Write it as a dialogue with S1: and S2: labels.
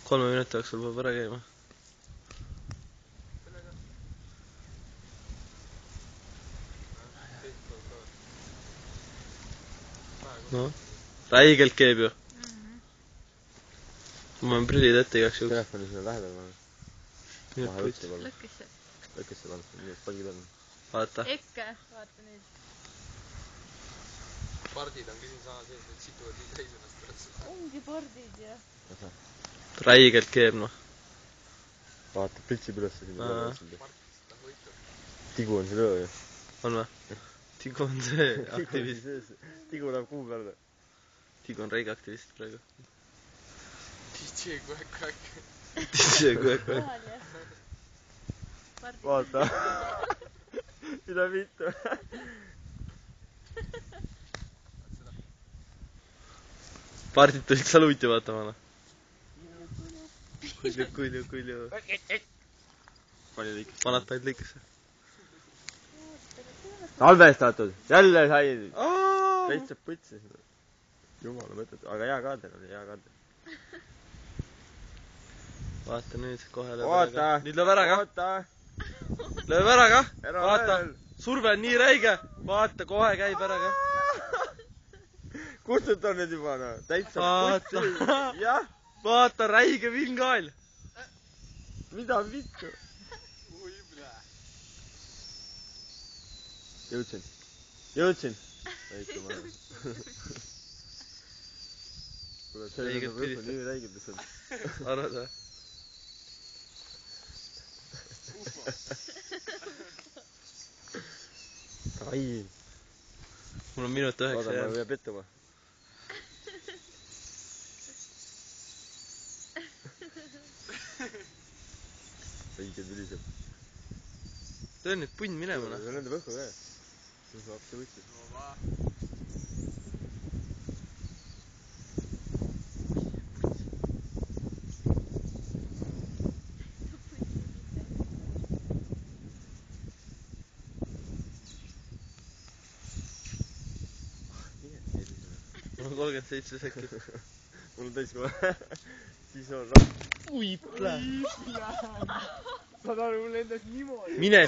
S1: 3 minuti jooksul peab ära käima. No, räigelt keeb ju. Ma olen prillid ette igaks juhuks.
S2: Telefoni sinna lähedal ma olen. Maha juttu palun. Lõkkesse palun, nii et pagi peal.
S1: Vaata.
S3: Ikke, vaata nüüd.
S4: Pardid on küsin sama sees, et situvad nii täis ennast pärast.
S3: Ongi pardid ja.
S1: Räigelt keeb, noh.
S2: Vaata, pritsib ülesse sinna.
S4: Partist
S2: Tigu on seal üle ju.
S1: On või? Tigu on see aktivist.
S2: Tigu läheb kuu peale.
S1: Tigu on räige aktivist praegu.
S4: DJ Kuek-Kuek.
S1: DJ Kuek-Kuek.
S2: Vaata. Mida vittu?
S1: Pardid tulid saluuti vaatama, noh. Kulju.
S2: Palju lõikas.
S1: Vanad päid lõikasse.
S2: Salvestatud. Jälle sai. Täitsa põtsis. Jumala mõtet. Aga hea kaader oli, hea kaader.
S1: Vaata nüüd, kohe lööb
S2: ära ka.
S1: Nüüd lööb ära ka. Lööb ära ka. Vaata. Surve on nii räige. Vaata, kohe käib ära ka.
S2: Kustuta nüüd juba, no. Täitsa põtsis. Jah.
S1: Vaata, räige vingaal.
S2: Mida vittu? Jõudsin. Väike maja. Kuule, see on õhku nii räigelt on.
S1: Arvad või?
S2: Ai.
S1: Mul on minut 9
S2: jääb. Oda, ma peab pettuma. Õiged viliseb.
S1: Töö on nüüd punn minema, noh.
S2: See on nende võhku ka. See on apsi võtsis.
S1: Mul on 37 sekundit.
S2: Mul on täis kohe. Siis on
S1: Ui, plää.
S2: Saad aru, mul lendas niimoodi.
S1: Mine